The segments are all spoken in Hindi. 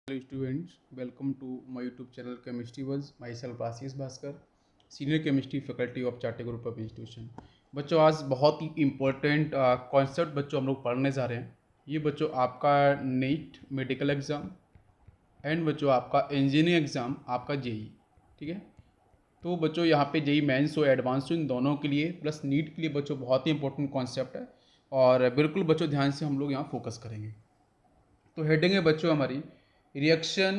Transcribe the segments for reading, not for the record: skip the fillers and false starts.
Hello students, welcome to my YouTube channel Chemistry Buzz. Myself Ashish Bhaskar, senior chemistry faculty of चार्टे ग्रुप ऑफ इंस्टीट्यूशन। बच्चों आज बहुत ही इम्पोर्टेंट कॉन्सेप्ट बच्चों हम लोग पढ़ने जा रहे हैं। ये बच्चों आपका नीट मेडिकल एग्ज़ाम एंड बच्चों आपका इंजीनियरिंग एग्ज़ाम आपका जेई, ठीक है। तो बच्चों यहाँ पे जेई मेंस हो एडवांस हो इन दोनों के लिए प्लस नीट के लिए बच्चों बहुत ही इंपॉर्टेंट कॉन्सेप्ट है और बिल्कुल बच्चों ध्यान से हम लोग यहाँ फोकस करेंगे। तो हेडिंग है बच्चों हमारी रिएक्शन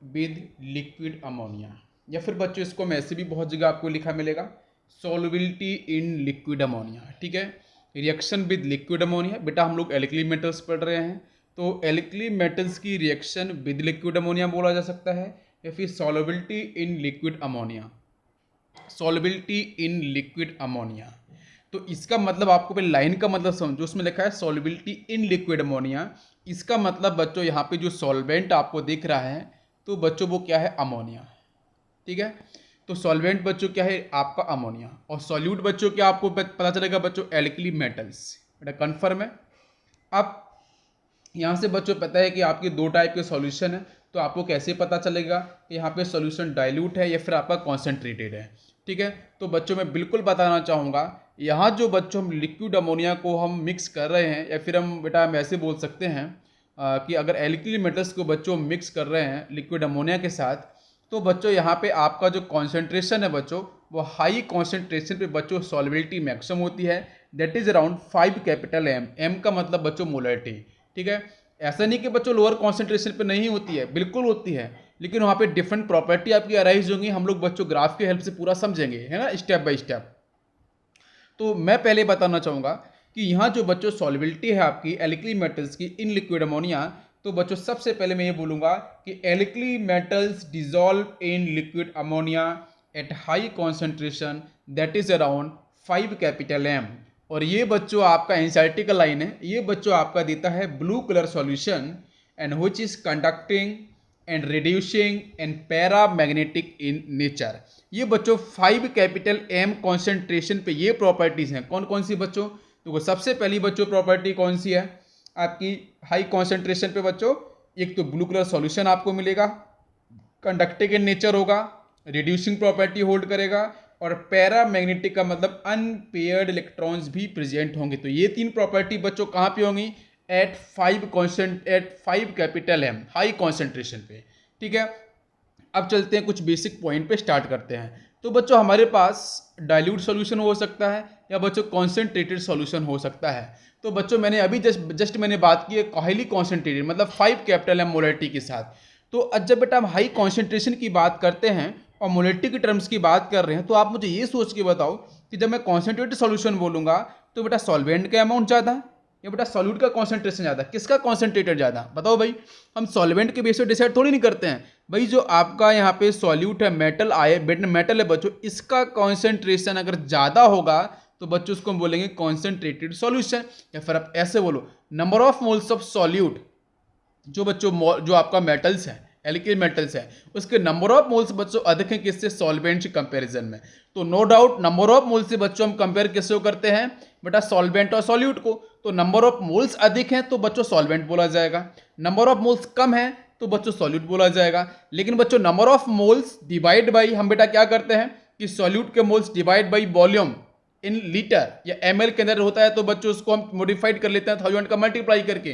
विद लिक्विड अमोनिया, या फिर बच्चों इसको मैं ऐसे भी बहुत जगह आपको लिखा मिलेगा सॉल्युबिलिटी इन लिक्विड अमोनिया, ठीक है। रिएक्शन विद लिक्विड अमोनिया, बेटा हम लोग एल्कली मेटल्स पढ़ रहे हैं तो एल्कली मेटल्स की रिएक्शन विद लिक्विड अमोनिया बोला जा सकता है, या फिर सॉल्युबिलिटी इन लिक्विड अमोनिया, सॉल्युबिलिटी इन लिक्विड अमोनिया। तो इसका मतलब आपको पहले लाइन का मतलब समझो, उसमें लिखा है सॉल्युबिलिटी इन लिक्विड अमोनिया। इसका मतलब बच्चों यहाँ पे जो सॉल्वेंट आपको दिख रहा है तो बच्चों वो क्या है, अमोनिया, ठीक है। तो सॉल्वेंट बच्चों क्या है, आपका अमोनिया, और सॉल्यूट बच्चों क्या आपको पता चलेगा बच्चों, एल्कली मेटल्स। बेटा कन्फर्म है। अब यहाँ से बच्चों पता है कि आपके दो टाइप के सॉल्यूशन है, तो आपको कैसे पता चलेगा कि यहाँ पे सॉल्यूशन डाइल्यूट है या फिर आपका कॉन्सेंट्रेटेड है, ठीक है। तो बच्चों मैं बिल्कुल बताना चाहूँगा, यहाँ जो बच्चों हम लिक्विड अमोनिया को हम मिक्स कर रहे हैं, या फिर हम बेटा हम ऐसे बोल सकते हैं कि अगर एल्कली मेटल्स को बच्चों मिक्स कर रहे हैं लिक्विड अमोनिया के साथ, तो बच्चों यहाँ पे आपका जो कॉन्सेंट्रेशन है बच्चों वो हाई कॉन्सेंट्रेशन पे बच्चों सॉल्युबिलिटी मैक्सिमम होती है, that is around 5 capital M. M का मतलब बच्चों मोलरिटी, ठीक है। ऐसा नहीं कि बच्चों लोअर कॉन्सेंट्रेशन पे नहीं होती है, बिल्कुल होती है, लेकिन वहाँ पे डिफरेंट प्रॉपर्टी आपकी अराइज होंगी। हम लोग बच्चों ग्राफ की हेल्प से पूरा समझेंगे, है ना, स्टेप बाय स्टेप। तो मैं पहले बताना चाहूँगा कि यहाँ जो बच्चों सॉल्युबिलिटी है आपकी एल्कली मेटल्स की इन लिक्विड अमोनिया, तो बच्चों सबसे पहले मैं ये बोलूँगा कि alkali metals dissolve in liquid ammonia at high concentration that is around 5 capital M. और ये बच्चों आपका एनसीईआरटी का लाइन है, ये बच्चों आपका देता है blue colour solution and which is conducting and reducing and paramagnetic in nature. ये बच्चों 5 कैपिटल एम कॉन्सेंट्रेशन पे ये प्रॉपर्टीज हैं। कौन कौन सी बच्चों, तो सबसे पहली बच्चों प्रॉपर्टी कौन सी है आपकी हाई कॉन्सेंट्रेशन पे बच्चों, एक तो ब्लू कलर सॉल्यूशन आपको मिलेगा, कंडक्टिव इन नेचर होगा, रिड्यूसिंग प्रॉपर्टी होल्ड करेगा, और पैरामैग्नेटिक का मतलब अनपेयर्ड इलेक्ट्रॉन्स भी प्रेजेंट होंगे। तो ये तीन प्रॉपर्टी बच्चों कहाँ पे होंगी, at 5 capital M high concentration पे, ठीक है। अब चलते हैं कुछ बेसिक पॉइंट पे स्टार्ट करते हैं। तो बच्चों हमारे पास डाइल्यूट सॉल्यूशन हो सकता है या बच्चों कॉन्सेंट्रेटेड सॉल्यूशन हो सकता है। तो बच्चों मैंने अभी जस्ट मैंने बात की है हाईली कॉन्सेंट्रेटेड मतलब 5 कैपिटल एम मोलरिटी के साथ। तो जब बेटा हम हाई कॉन्सेंट्रेशन की बात करते हैं और मोलरिटी की टर्म्स की बात कर रहे हैं, तो आप मुझे ये सोच के बताओ कि जब मैं कॉन्सेंट्रेटेड सॉल्यूशन बोलूँगा तो बेटा सॉल्वेंट का अमाउंट ज़्यादा है या बेटा सॉल्यूट का कॉन्सेंट्रेशन ज़्यादा, किसका कॉन्सेंट्रेटेड ज़्यादा, बताओ भाई। हम सॉल्वेंट के बेस पे डिसाइड थोड़ी नहीं करते हैं भाई। जो आपका यहाँ पे सॉल्यूट है, मेटल आए मेटल है बच्चों, इसका कॉन्सेंट्रेशन अगर ज़्यादा होगा तो बच्चों उसको हम बोलेंगे कॉन्सेंट्रेटेड सॉल्यूशन। या फिर आप ऐसे बोलो number of moles of solute, जो बच्चों जो आपका मेटल्स है एल्किल मेटल्स है उसके नंबर ऑफ मोल्स बच्चों अधिक हैं किससे, सॉल्वेंट के कंपैरिजन में। तो no doubt number of moles से बच्चों हम कंपेयर किससे करते हैं बेटा, सॉल्वेंट और सॉल्यूट को। तो नंबर ऑफ मोल्स अधिक हैं तो बच्चों सॉल्वेंट बोला जाएगा, नंबर ऑफ मोल्स कम है तो बच्चों सॉल्यूट बोला जाएगा। लेकिन बच्चों number of moles divide by, हम बेटा क्या करते हैं कि सॉल्यूट के moles divide by volume in litre या एमएल के अंदर होता है, तो बच्चों उसको हम मॉडिफाइड कर लेते हैं 1000 का मल्टीप्लाई करके।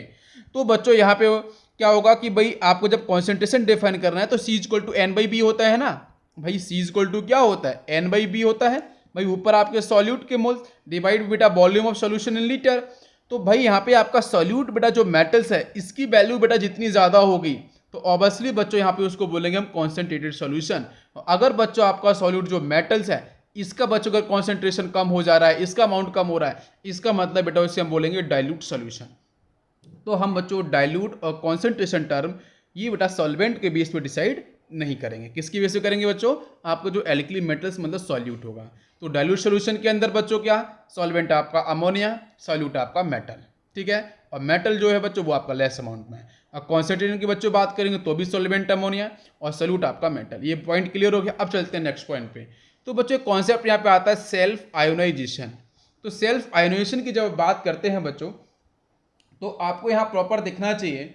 तो बच्चों यहाँ पे क्या होगा कि भाई आपको जब कॉन्सेंट्रेशन डिफाइन करना है तो C equal to N by B होता है ना भाई, C इक्वल टू क्या होता है, एन बाई बी होता है भाई। ऊपर आपके सॉल्यूट के मोल्स डिवाइड बेटा volume of solution in litre. तो भाई यहाँ पे आपका सॉल्यूट बेटा जो मेटल्स है इसकी वैल्यू बेटा जितनी ज़्यादा होगी तो ऑब्वियसली बच्चों यहाँ पे उसको बोलेंगे हम कॉन्सेंट्रेटेड सॉल्यूशन। अगर बच्चों आपका सॉल्यूट जो मेटल्स है इसका बच्चों का कॉन्सेंट्रेशन कम हो जा रहा है, इसका अमाउंट कम हो रहा है, इसका मतलब बेटा उसे हम बोलेंगे डाइल्यूट सॉल्यूशन। तो हम बच्चों डाइल्यूट और कॉन्सेंट्रेशन टर्म ये बेटा सॉल्वेंट के बेस पे डिसाइड नहीं करेंगे, किसकी बेस पे करेंगे बच्चों, आपको जो एल्कली मेटल्स मतलब सॉल्यूट होगा। तो डाइल्यूट सॉल्यूशन के अंदर बच्चों क्या, सॉल्वेंट आपका अमोनिया, सॉल्यूट आपका मेटल, ठीक है। और मेटल जो है बच्चों वो आपका लेस अमाउंट में है। और कॉन्सेंट्रेशन की बच्चों बात करेंगे तो भी सॉल्वेंट अमोनिया और सॉल्यूट आपका मेटल। ये पॉइंट क्लियर हो गया। अब चलते हैं नेक्स्ट पॉइंट पे। तो बच्चों कॉन्सेप्ट यहाँ पे आता है सेल्फ आयोनाइजेशन। तो सेल्फ आयोनाइजेशन की जब बात करते हैं बच्चों तो आपको यहाँ प्रॉपर दिखना चाहिए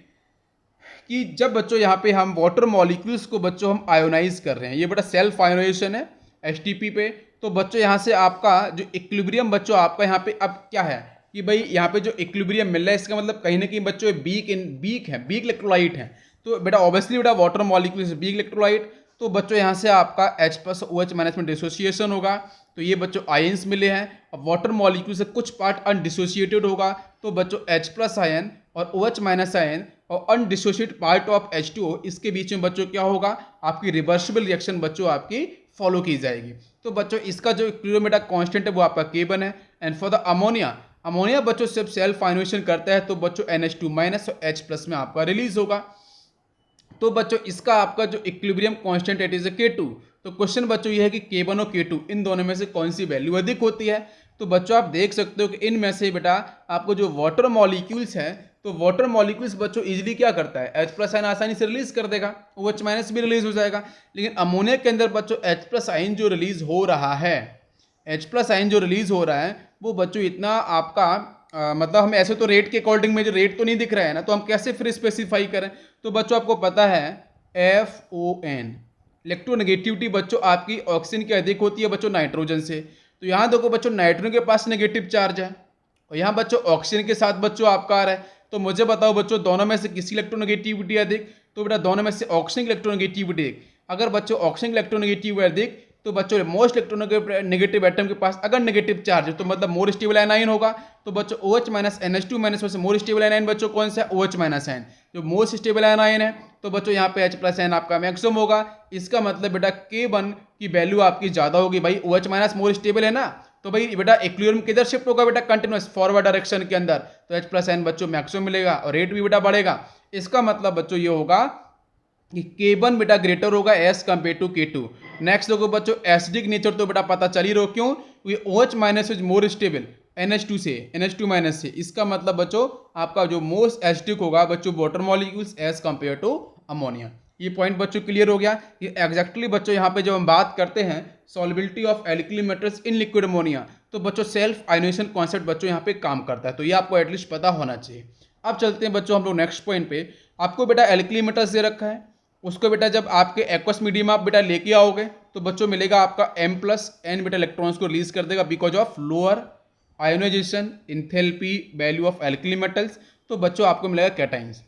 कि जब बच्चों यहाँ पे हम वाटर मॉलिक्यूल्स को बच्चों हम आयोनाइज कर रहे हैं, ये बेटा सेल्फ आयोनाइजेशन है एचटीपी पे। तो बच्चों यहाँ से आपका जो इक्विलिब्रियम बच्चों आपका यहाँ पे अब क्या है कि भाई यहाँ पे जो इक्विलिब्रियम मिल रहा है, इसका मतलब कहीं ना कहीं बच्चों बीक है, बीक इलेक्ट्रोलाइट है। तो बेटा ऑब्वियसली बेटा वाटर मॉलिक्यूल्स बीक इलेक्ट्रोलाइट, तो बच्चों यहाँ से आपका H प्लस OH माइनस में डिसोसिएशन होगा, तो ये बच्चों आयंस मिले हैं। अब वाटर मॉलिक्यूल से कुछ पार्ट अनडिसोसिएटेड होगा, तो बच्चों H प्लस आयन और OH माइनस आयन और अनडिसोसिएटेड पार्ट ऑफ H2O, इसके बीच में बच्चों क्या होगा, आपकी रिवर्सिबल रिएक्शन बच्चों आपकी फॉलो की जाएगी। तो बच्चों इसका जो इक्विलिब्रियम कांस्टेंट है वो आपका K1 है। And for the ammonia, ammonia बच्चों जब सेल्फ आयोनाइजेशन करता है तो बच्चों NH2 माइनस और H प्लस में आपका रिलीज होगा। तो बच्चों इसका आपका जो equilibrium constant it is K2। तो क्वेश्चन बच्चों ये है कि K1 और K2 इन दोनों में से कौन सी वैल्यू अधिक होती है। तो बच्चों आप देख सकते हो कि इनमें से बेटा आपको जो वाटर मॉलिक्यूल्स है, तो वाटर मॉलिक्यूल्स बच्चों इजीली क्या करता है, H प्लस आयन आसानी से रिलीज कर देगा, OH माइनस भी रिलीज हो जाएगा। लेकिन अमोनिया के अंदर बच्चों H प्लस आयन जो रिलीज हो रहा है, H प्लस आयन जो रिलीज हो रहा है वो बच्चों इतना आपका मतलब हम ऐसे तो रेट के अकॉर्डिंग में जो रेट तो नहीं दिख रहा है ना, तो हम कैसे फिर स्पेसिफाई करें। तो बच्चों आपको पता है FON इलेक्ट्रोनेगेटिविटी बच्चों आपकी ऑक्सीजन की अधिक होती है बच्चों नाइट्रोजन से। तो यहाँ देखो बच्चों नाइट्रोजन के पास नेगेटिव चार्ज है और यहाँ बच्चों ऑक्सीजन के साथ बच्चों आपका आ रहा है। तो मुझे बताओ बच्चों दोनों में से किसी इलेक्ट्रोनेगेटिविटी अधिक, तो बेटा दोनों में से ऑक्सीजन की इलेक्ट्रोनेगेटिविटी अधिक। अगर बच्चों ऑक्सीजन की इलेक्ट्रोनेगेटिविटी अधिक, तो बच्चों मोस्ट इलेक्ट्रोनेगेटिव एटम के पास अगर नेगेटिव चार्ज है तो मतलब मोर स्टेबल आयनाइन होगा। तो बच्चों OH माइनस NH2 माइनस में से मोर स्टेबल आयनाइन बच्चों कौन सा है, OH माइनस आयन जो मोस्ट स्टेबल आयनाइन है। तो बच्चों यहाँ पे H प्लस आयन आपका मैक्सिमम होगा। इसका मतलब बेटा K1 की वैल्यू आपकी ज्यादा होगी, भाई OH माइनस मोर स्टेबल है ना, तो भाई बेटा इक्विलिब्रियम किधर शिफ्ट होगा बेटा, कंटिन्यूअस फॉरवर्ड डायरेक्शन के अंदर। तो H प्लस आयन बच्चों मैक्सिमम मिलेगा और रेट भी बेटा बढ़ेगा। इसका मतलब बच्चों ये होगा कि K1 बेटा ग्रेटर होगा as compare to K2। Next देखो बच्चों एसिडिक नेचर, तो बेटा पता चल ही रहो क्यों, क्योंकि OH minus is more stable NH2 से, NH2 माइनस से। इसका मतलब बच्चों आपका जो मोस्ट एसिडिक होगा बच्चों water molecules as compare to ammonia. ये पॉइंट बच्चों क्लियर हो गया। ये एग्जैक्टली बच्चों यहाँ पे जब हम बात करते हैं solubility of alkali metals in liquid ammonia, तो बच्चों सेल्फ आयोनाइजेशन कॉन्सेप्ट बच्चों यहाँ पे काम करता है, तो ये आपको एटलीस्ट पता होना चाहिए। अब चलते हैं बच्चों हम लोग नेक्स्ट पॉइंट पे। आपको बेटा एल्कली मेटल्स दे रखा है, उसको बेटा जब आपके एक्वस मीडियम आप बेटा लेके आओगे तो बच्चों मिलेगा आपका M प्लस N बेटा इलेक्ट्रॉन्स को रिलीज कर देगा because of lower ionisation enthalpy value of alkali metals. तो बच्चों आपको मिलेगा कैटाइंस।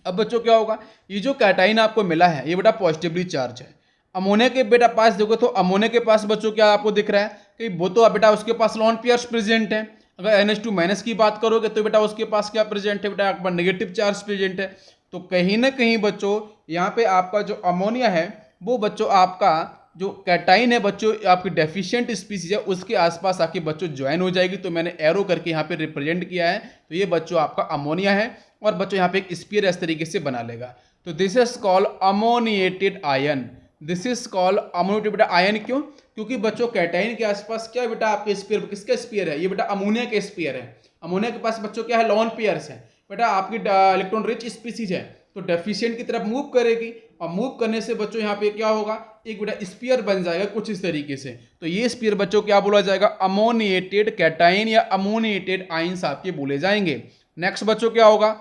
अब बच्चों क्या होगा, ये जो कैटाइन आपको मिला है ये बेटा पॉजिटिवली चार्ज है। अमोनिया के बेटा पास देखो तो अमोनिया के पास बच्चों क्या आपको दिख रहा है कि वो तो बेटा उसके पास लॉन पेयर्स प्रेजेंट है। अगर NH2 माइनस की बात करोगे तो बेटा उसके पास क्या प्रेजेंट है, बेटा आपका नेगेटिव चार्ज प्रेजेंट है। तो कहीं ना कहीं बच्चों यहाँ पे आपका जो अमोनिया है वो बच्चों आपका जो कैटाइन है बच्चों आपकी डेफिशिएंट स्पीसीज है उसके आसपास आके बच्चों ज्वाइन हो जाएगी। तो मैंने एरो करके यहाँ पे रिप्रेजेंट किया है, तो ये बच्चों आपका अमोनिया है और बच्चों यहाँ पे एक स्पीयर इस तरीके से बना लेगा। तो this is called ammoniated ion, this is called ammoniated बेटा आयन। क्यों, क्योंकि बच्चों कैटाइन के आसपास क्या बेटा आपके स्पीयर, किसका स्पीयर है, ये बेटा अमोनिया के स्पीयर है। अमोनिया के पास बच्चों क्या है, लॉन पेयर्स है। बेटा आपकी इलेक्ट्रॉन रिच स्पीसीज है तो डेफिशिएंट की तरफ मूव करेगी और मूव करने से बच्चों यहाँ पे क्या होगा, एक बेटा स्पीयर बन जाएगा कुछ इस तरीके से। तो ये स्पीयर बच्चों क्या बोला जाएगा, अमोनिएटेड कैटाइन या अमोनिएटेड आयंस आपके बोले जाएंगे। नेक्स्ट बच्चों क्या होगा,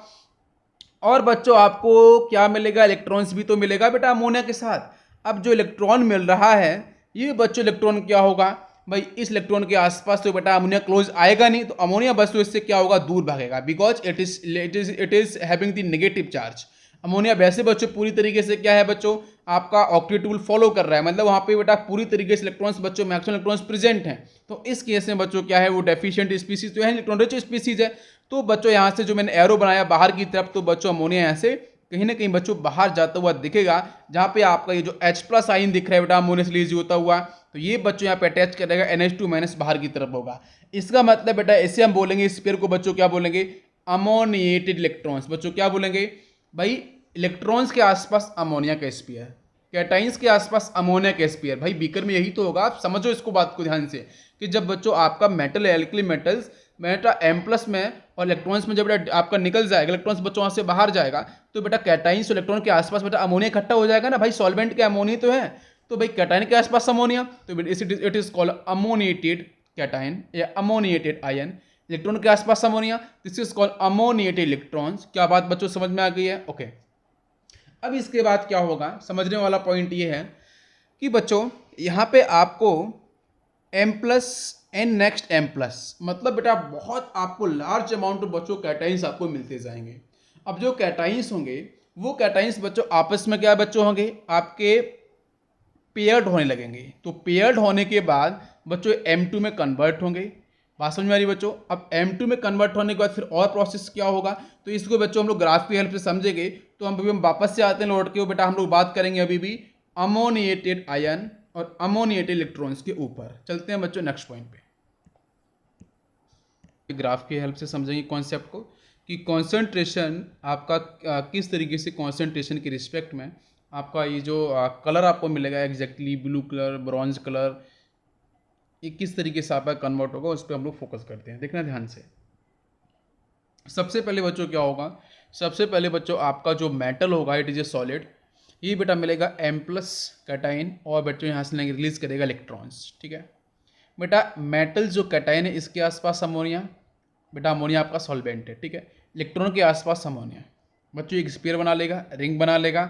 और बच्चों आपको क्या मिलेगा, इलेक्ट्रॉन्स भी तो मिलेगा बेटा अमोनिया के साथ। अब जो इलेक्ट्रॉन मिल रहा है ये बच्चों इलेक्ट्रॉन क्या होगा, भाई इस इलेक्ट्रॉन के आसपास तो बेटा अमोनिया क्लोज आएगा नहीं, तो अमोनिया बस तो इससे क्या होगा, दूर भागेगा because it is having the negative charge. Ammonia वैसे बच्चों पूरी तरीके से क्या है बच्चों आपका ऑक्टेट रूल फॉलो कर रहा है, मतलब वहाँ पे बेटा पूरी तरीके से इलेक्ट्रॉन्स बच्चों मैक्सिमम इलेक्ट्रॉन्स प्रेजेंट हैं। तो इस केस में बच्चों क्या है वो डेफिशिएंट स्पीसीज तो है, इलेक्ट्रॉन रिच स्पीसीज है। तो बच्चों यहाँ से जो मैंने एरो बनाया बाहर की तरफ, तो बच्चों अमोनिया यहाँ से कहीं ना कहीं बच्चों बाहर जाता हुआ दिखेगा, जहाँ पे आपका ये जो H प्लस आइन दिख रहा है बेटा अमोनिया से रिलीज होता हुआ, तो ये बच्चों यहाँ पे अटैच करेगा NH2 माइनस बाहर की तरफ होगा। इसका मतलब बेटा ऐसे हम बोलेंगे स्फीयर को बच्चों क्या बोलेंगे, अमोनिएटेड इलेक्ट्रॉन्स। बच्चों क्या बोलेंगे भाई, इलेक्ट्रॉन्स के आसपास अमोनिया का स्फीयर, कैटाइंस के आसपास अमोनिया का स्फीयर। भाई बीकर में यही तो होगा, आप समझो इसको बात को ध्यान से कि जब बच्चों आपका मेटल एल्कली मेटल्स बेटा M प्लस में और इलेक्ट्रॉन्स में जब बेटा आपका निकल जाएगा, इलेक्ट्रॉन्स बच्चों वहाँ से बाहर जाएगा, तो बेटा कैटाइंस इलेक्ट्रॉन के आसपास बेटा अमोनिया इकट्ठा हो जाएगा ना, भाई सॉल्वेंट के अमोनिया तो है, तो भाई कैटाइन के आसपास अमोनिया, तो it is called ammoniated cation या अमोनिएटेड आयन। इलेक्ट्रॉन के आसपास ammonia, this is called ammoniated electrons. क्या बात बच्चों समझ में आ गई है? ओके। अब इसके बाद क्या होगा, समझने वाला पॉइंट ये है कि बच्चों यहाँ पे आपको M plus N next M plus, मतलब बेटा बहुत आपको लार्ज अमाउंट ऑफ बच्चों कैटाइंस आपको मिलते जाएंगे। अब जो कैटाइंस होंगे वो कैटाइंस बच्चों आपस में क्या बच्चों होंगे, आपके पेयर्ड होने लगेंगे। तो पेयर्ड होने के बाद बच्चों M2 में कन्वर्ट होंगे। बात समझ में आ रही बच्चों? अब M2 में कन्वर्ट होने के बाद फिर और प्रोसेस क्या होगा, तो इसको बच्चों हम लोग ग्राफ की हेल्प से समझेंगे। तो हम अभी हम वापस से आते हैं लौट के, बेटा हम लोग बात करेंगे अभी भी अमोनिएटेड आयन और अमोनिएटेड इलेक्ट्रॉन्स के ऊपर। चलते हैं बच्चों नेक्स्ट पॉइंट पे। ग्राफ की हेल्प से समझेंगे कॉन्सेप्ट को कि कॉन्सेंट्रेशन आपका किस तरीके से कॉन्सेंट्रेशन के रिस्पेक्ट में आपका ये जो कलर आपको मिलेगा exactly blue colour, bronze colour, ये किस तरीके से आपका कन्वर्ट होगा उस पर हम लोग फोकस करते हैं। देखना ध्यान से। सबसे पहले बच्चों क्या होगा, सबसे पहले बच्चों आपका जो मेटल होगा इट इज ए सॉलिड, ये बेटा मिलेगा M प्लस कैटाइन और बच्चों यहाँ से रिलीज करेगा इलेक्ट्रॉन्स। ठीक है बेटा, मेटल जो कैटाइन है इसके आसपास अमोनिया, बेटा अमोनिया आपका सॉल्वेंट है। ठीक है, इलेक्ट्रॉन के आसपास अमोनिया, बच्चों एक स्फीयर बना लेगा, रिंग बना लेगा।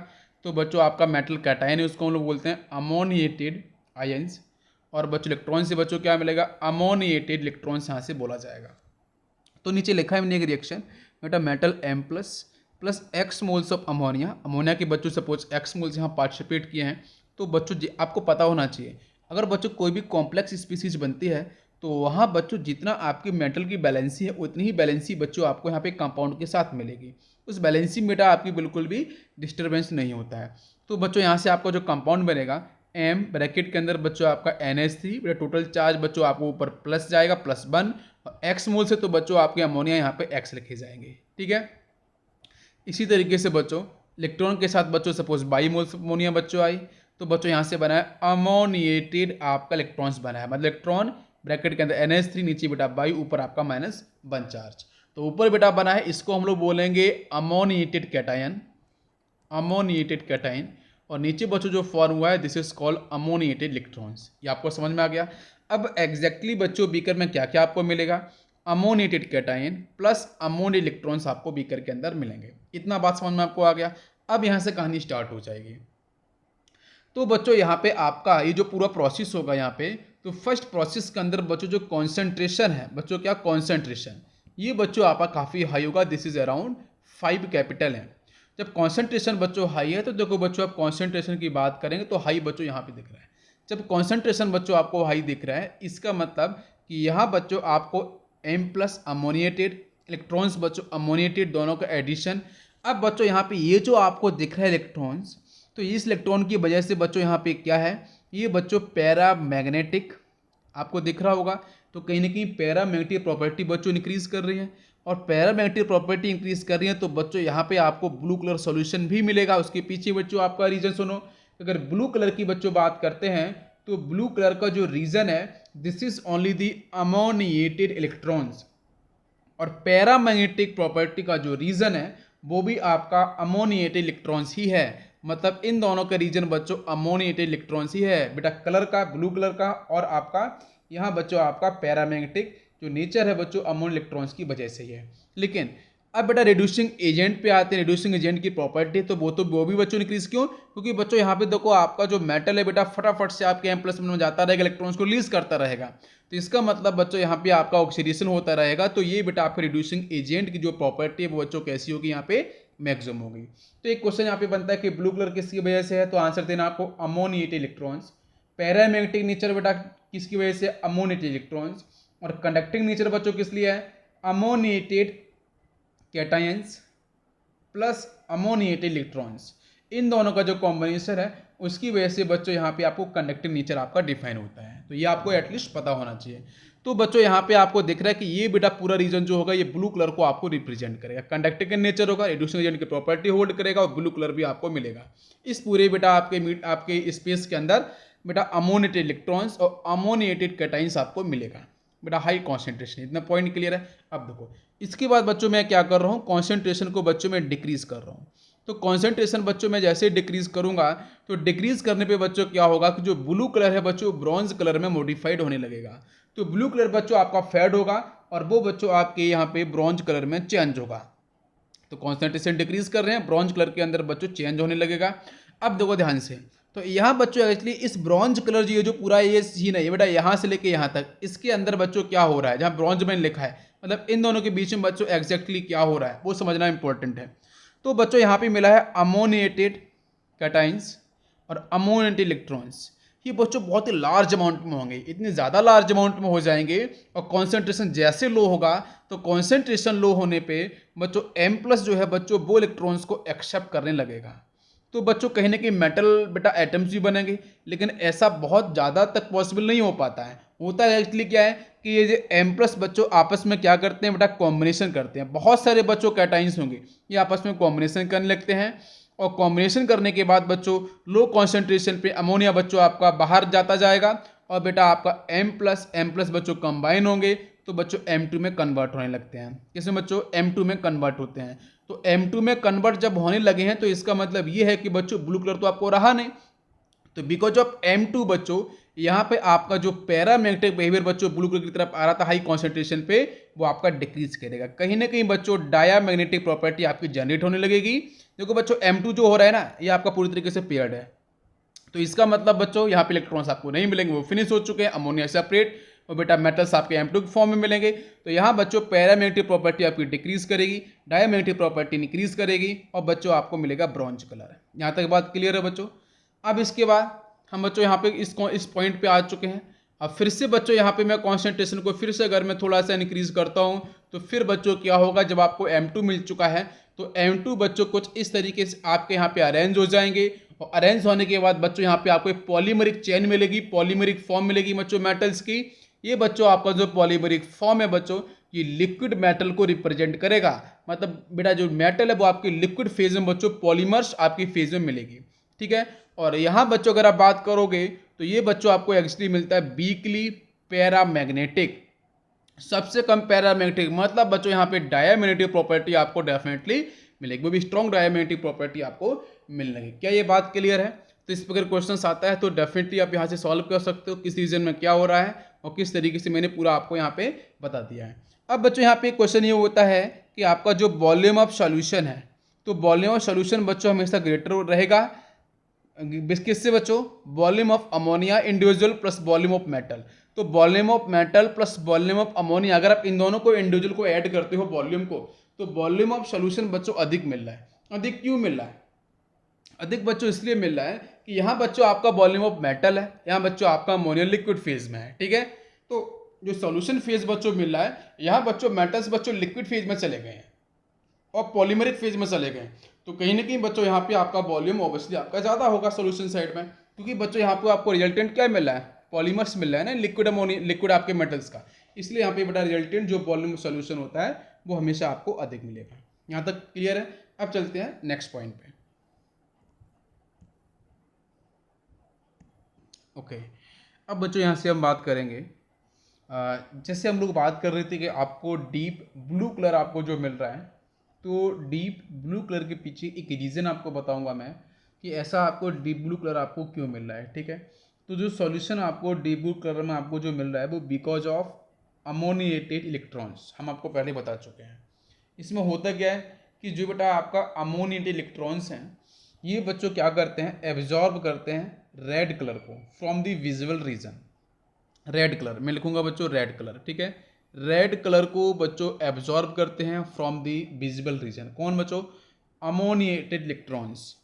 तो बच्चों आपका मेटल कैटाइन है उसको हम लोग बोलते हैं अमोनिएटेड आयंस, और बच्चों इलेक्ट्रॉन से बच्चों क्या मिलेगा, अमोनिएटेड इलेक्ट्रॉन्स यहाँ से बोला जाएगा। तो नीचे लिखा है मैंने एक रिएक्शन, बेटा metal M plus plus x moles of ammonia, ammonia के बच्चों सपोज एक्स मोल्स यहाँ पार्टिसिपेट किए हैं। तो बच्चों आपको पता होना चाहिए अगर बच्चों कोई भी कॉम्प्लेक्स स्पीसीज बनती है तो वहाँ बच्चों जितना आपकी मेटल की बैलेंसी है उतनी ही बैलेंसी बच्चों आपको यहाँ पे कंपाउंड के साथ मिलेगी। उस बैलेंसी में बेटा आपकी बिल्कुल भी डिस्टर्बेंस नहीं होता है। तो बच्चों यहाँ से आपका जो कंपाउंड बनेगा M ब्रैकेट के अंदर बच्चों आपका NH3, बेटा टोटल चार्ज बच्चों आपको ऊपर प्लस जाएगा +1, और एक्स मोल से तो बच्चों आपके अमोनिया यहाँ पे X लिखे जाएंगे। ठीक है, इसी तरीके से बच्चों इलेक्ट्रॉन के साथ बच्चों सपोज बाई मोल्स अमोनिया बच्चों आई, तो बच्चों यहाँ से बना है अमोनिएटेड आपका इलेक्ट्रॉन्स बना है, मतलब इलेक्ट्रॉन ब्रैकेट के अंदर NH3, नीचे बेटा बाई, ऊपर आपका -1 चार्ज। तो ऊपर बेटा बना है, इसको हम लोग बोलेंगे अमोनिएटेड कैटायन, अमोनिएटेड कैटायन, और नीचे बच्चों जो फॉर्म हुआ है this is called ammoniated electrons. ये आपको समझ में आ गया। अब एग्जैक्टली बच्चों बीकर में क्या क्या आपको मिलेगा, ammoniated cation plus ammoniated electrons आपको बीकर के अंदर मिलेंगे। इतना बात समझ में आपको आ गया। अब यहाँ से कहानी स्टार्ट हो जाएगी। तो बच्चों यहाँ पे आपका ये जो पूरा प्रोसेस होगा यहाँ पे, तो फर्स्ट प्रोसेस के अंदर बच्चों जो कॉन्सेंट्रेशन है बच्चों, क्या कॉन्सेंट्रेशन, ये बच्चों आपका काफ़ी हाई होगा, दिस इज अराउंड 5 कैपिटल है। जब कॉन्सेंट्रेशन बच्चों हाई है तो देखो बच्चों आप कॉन्सेंट्रेशन की बात करेंगे तो हाई बच्चों यहाँ पे दिख रहा है। जब कॉन्सेंट्रेशन बच्चों आपको हाई दिख रहा है इसका मतलब कि यहाँ बच्चों आपको M प्लस अमोनिएटेड इलेक्ट्रॉन्स बच्चों अमोनिएटेड दोनों का एडिशन। अब बच्चों यहाँ पे ये जो आपको दिख रहा है इलेक्ट्रॉन्स, तो इस इलेक्ट्रॉन की वजह से बच्चों यहाँ पे क्या है, ये बच्चों पैरामैग्नेटिक आपको दिख रहा होगा। तो कहीं ना कहीं पैरामैग्नेटिक प्रॉपर्टी बच्चों इंक्रीज कर रही है, और पैरामैग्नेटिक प्रॉपर्टी इंक्रीज कर रही है तो बच्चों यहाँ पे आपको ब्लू कलर सॉल्यूशन भी मिलेगा। उसके पीछे बच्चों आपका रीजन सुनो, अगर ब्लू कलर की बच्चों बात करते हैं तो ब्लू कलर का जो रीजन है this is only the ammoniated electrons, और पैरामैग्नेटिक प्रॉपर्टी का जो रीजन है वो भी आपका अमोनिएटेड इलेक्ट्रॉन्स ही है। मतलब इन दोनों का रीजन बच्चों अमोनिएटेड इलेक्ट्रॉन्स ही है बेटा, कलर का ब्लू कलर का, और आपका यहाँ बच्चों आपका पैरामैग्नेटिक जो नेचर है बच्चों अमोन इलेक्ट्रॉन्स की वजह से ही है। लेकिन अब बेटा रिड्यूसिंग एजेंट पे आते हैं, रिड्यूसिंग एजेंट की प्रॉपर्टी, तो वो भी बच्चों इंक्रीज क्यों, क्योंकि बच्चों यहाँ पे देखो आपका जो मेटल है बेटा फटाफट से आपके M+ में जाता रहेगा, इलेक्ट्रॉन्स को रिलीज करता रहेगा। तो इसका मतलब बच्चों यहाँ पे आपका ऑक्सीडेशन होता रहेगा, तो ये बेटा आपके रिड्यूसिंग एजेंट की जो प्रॉपर्टी है वो बच्चों कैसी होगी, यहाँ पे मैक्सिमम होगी। तो एक क्वेश्चन यहाँ पे बनता है कि ब्लू कलर किसकी वजह से है, तो आंसर देना आपको अमोनिएटेड इलेक्ट्रॉन्स। पैरामैग्नेटिक नेचर बेटा किसकी वजह से, अमोनिएटेड इलेक्ट्रॉन्स। और कंडक्टिंग नेचर बच्चों किस लिए है, ammoniated cations plus ammoniated electrons. इन दोनों का जो कॉम्बिनेशन है उसकी वजह से बच्चों यहाँ पे आपको कंडक्टिंग नेचर आपका डिफाइन होता है। तो ये आपको एटलीस्ट पता होना चाहिए। तो बच्चों यहाँ पे आपको दिख रहा है कि ये बेटा पूरा रीजन जो होगा ये ब्लू कलर को आपको रिप्रेजेंट करेगा, कंडक्टिंग नेचर होगा, रिड्यूसिंग एजेंट की प्रॉपर्टी होल्ड करेगा, और ब्लू कलर भी आपको मिलेगा। इस पूरे बेटा आपके स्पेस के अंदर बेटा अमोनिएटेड इलेक्ट्रॉन्स और अमोनिएटेड कैटाइंस आपको मिलेगा बेटा, हाई कॉन्सेंट्रेशन। इतना पॉइंट क्लियर है। अब देखो इसके बाद बच्चों मैं क्या कर रहा हूँ, कॉन्सेंट्रेशन को बच्चों में डिक्रीज कर रहा हूँ। तो कॉन्सेंट्रेशन बच्चों में जैसे डिक्रीज करूंगा तो डिक्रीज करने पे बच्चों क्या होगा कि जो ब्लू कलर है बच्चों ब्रॉन्ज कलर में मॉडिफाइड होने लगेगा। तो ब्लू कलर बच्चों आपका फेड होगा, और वो बच्चों आपके यहाँ पे ब्रॉन्ज कलर में चेंज होगा। तो कॉन्सेंट्रेशन डिक्रीज कर रहे हैं, ब्रॉन्ज कलर के अंदर बच्चों चेंज होने लगेगा। अब देखो ध्यान से, तो यहाँ बच्चों एक्चुअली इस ब्रॉन्ज कलर जो पूरा ये सीन है बेटा, यहाँ से लेके यहाँ तक, इसके अंदर बच्चों क्या हो रहा है, जहाँ ब्रॉन्ज में लिखा है, मतलब इन दोनों के बीच में बच्चों एग्जैक्टली क्या हो रहा है वो समझना इंपॉर्टेंट है। तो बच्चों यहाँ पे मिला है अमोनिएटेड कैटाइंस और अमोनिएटेड इलेक्ट्रॉन्स। ये बच्चों बहुत ही लार्ज अमाउंट में होंगे, इतने ज़्यादा लार्ज अमाउंट में हो जाएंगे, और कॉन्सेंट्रेशन जैसे लो होगा तो कॉन्सेंट्रेशन लो होने पे बच्चों M+ जो है बच्चों वो इलेक्ट्रॉन्स को एक्सेप्ट करने लगेगा। तो बच्चों कहीं ना कहीं मेटल बेटा एटम्स भी बनेंगे, लेकिन ऐसा बहुत ज़्यादा तक पॉसिबल नहीं हो पाता है। होता है एक्चुअली क्या है कि ये जो M+ बच्चों आपस में क्या करते हैं बेटा, कॉम्बिनेशन करते हैं। बहुत सारे बच्चों कैटाइंस होंगे, ये आपस में कॉम्बिनेशन करने लगते हैं, और कॉम्बिनेशन करने के बाद बच्चों लो कॉन्सेंट्रेशन पे अमोनिया बच्चों आपका बाहर जाता जाएगा, और बेटा आपका M+ बच्चों कंबाइन होंगे तो बच्चों M2 में कन्वर्ट होने लगते हैं। किसमें बच्चों, M2 में कन्वर्ट होते हैं। तो M2 में कन्वर्ट जब होने लगे हैं तो इसका मतलब ये है कि बच्चों ब्लू कलर तो आपको रहा नहीं, तो बिकॉज ऑफ M2 बच्चों यहाँ पे आपका जो पैरामैग्नेटिक बिहेवियर बच्चों ब्लू कलर की तरफ आ रहा था हाई कॉन्सेंट्रेशन पे, वो आपका डिक्रीज करेगा। कहीं ना कहीं बच्चों डायामैग्नेटिक प्रॉपर्टी आपकी जनरेट होने लगेगी। देखो बच्चों M2 जो हो रहा है ना, ये आपका पूरी तरीके से पेयर्ड है, तो इसका मतलब बच्चों यहाँ पे इलेक्ट्रॉन्स आपको नहीं मिलेंगे, वो फिनिश हो चुके हैं, अमोनिया सेपरेट, और बेटा मेटल्स आपके M2 के फॉर्म में मिलेंगे। तो यहाँ बच्चों पैरामैग्नेटिक प्रॉपर्टी आपकी डिक्रीज करेगी, डायामैग्नेटिक प्रॉपर्टी इंक्रीज करेगी, और बच्चों आपको मिलेगा ब्रॉन्ज कलर। यहाँ तक बात क्लियर है बच्चों। अब इसके बाद हम बच्चों यहाँ पे इस पॉइंट पे आ चुके हैं। अब फिर से बच्चों यहाँ पे मैं कॉन्सेंट्रेशन को फिर से अगर मैं थोड़ा सा इंक्रीज करता हूँ तो फिर बच्चों क्या होगा, जब आपको M2 मिल चुका है तो M2 बच्चों कुछ इस तरीके से आपके यहाँ पे अरेंज हो जाएंगे, और अरेंज होने के बाद बच्चों यहाँ पे आपको एक पॉलीमरिक चेन मिलेगी, पॉलीमरिक फॉर्म मिलेगी बच्चों मेटल्स की। ये बच्चों आपका जो पॉलीमरिक फॉर्म है बच्चों, ये लिक्विड मेटल को रिप्रेजेंट करेगा। मतलब बेटा जो मेटल है वो आपकी लिक्विड फेज में बच्चों पॉलीमर्स आपकी फेज में मिलेगी, ठीक है। और यहाँ बच्चों अगर आप बात करोगे तो ये बच्चों आपको एक्चुअली मिलता है वीकली पैरामैग्नेटिक, सबसे कम पैरामैग्नेटिक, मतलब बच्चों यहाँ पे डायामैग्नेटिक प्रॉपर्टी आपको डेफिनेटली मिलेगी, वो भी स्ट्रॉन्ग डायामैग्नेटिक प्रॉपर्टी आपको मिलने लगेगी। क्या ये बात क्लियर है? तो इस पर अगर क्वेश्चन आता है तो डेफिनेटली आप यहाँ से सॉल्व कर सकते हो किस रीजन में क्या हो रहा है और किस तरीके से मैंने पूरा आपको यहाँ पे बता दिया है। अब बच्चों यहाँ पे क्वेश्चन ये होता है कि आपका जो वॉल्यूम ऑफ सॉल्यूशन है, तो वॉल्यूम ऑफ सॉल्यूशन बच्चों हमेशा ग्रेटर रहेगा किससे बच्चों, volume of ammonia individual plus volume of metal. तो volume of metal plus volume of ammonia, अगर आप इन दोनों को इंडिविजुअल को ऐड करते हो वॉल्यूम को, तो वॉल्यूम ऑफ सॉल्यूशन बच्चों अधिक मिल रहा है। अधिक क्यों मिल रहा है? अधिक बच्चों इसलिए मिल रहा है कि यहाँ बच्चों आपका वॉल्यूम ऑफ मेटल है, यहाँ बच्चों आपका अमोनिया लिक्विड फेज में है, ठीक है। तो जो सॉल्यूशन फेज बच्चों मिल रहा है, यहाँ बच्चों मेटल्स बच्चों लिक्विड फेज में चले गए हैं और पॉलीमरिक फेज में चले गए, तो कहीं ना कहीं बच्चों यहाँ पे आपका वॉल्यूम ऑब्वियसली आपका ज़्यादा होगा सॉल्यूशन साइड में, क्योंकि बच्चों यहाँ पे आपको रिजल्टेंट क्या मिल रहा है, पॉलीमर्स मिल रहा है ना, लिक्विड अमोनिया, लिक्विड आपके मेटल्स का, इसलिए यहाँ पे बेटा रिजल्टेंट जो वॉल्यूम सॉल्यूशन होता है वो हमेशा आपको अधिक मिलेगा। यहाँ तक क्लियर है? अब चलते हैं नेक्स्ट पॉइंट पे। ओके, अब बच्चों यहाँ से हम बात करेंगे, जैसे हम लोग बात कर रहे थे कि आपको डीप ब्लू कलर आपको जो मिल रहा है, तो डीप ब्लू कलर के पीछे एक रीज़न आपको बताऊंगा मैं कि ऐसा आपको डीप ब्लू कलर आपको क्यों मिल रहा है, ठीक है। तो जो सॉल्यूशन आपको डीप ब्लू कलर में आपको जो मिल रहा है वो बिकॉज ऑफ अमोनिएटेड इलेक्ट्रॉन्स, हम आपको पहले बता चुके हैं। इसमें होता क्या है कि जो बेटा आपका अमोनिएटेड इलेक्ट्रॉन्स हैं, ये बच्चों क्या करते हैं, एब्जॉर्ब करते हैं रेड कलर को from the visual region. Red colour मैं लिखूंगा बच्चों, रेड कलर, ठीक है। रेड कलर को बच्चों एब्जॉर्ब करते हैं फ्रॉम द विजिबल रीजन। कौन बच्चों? Ammoniated electrons.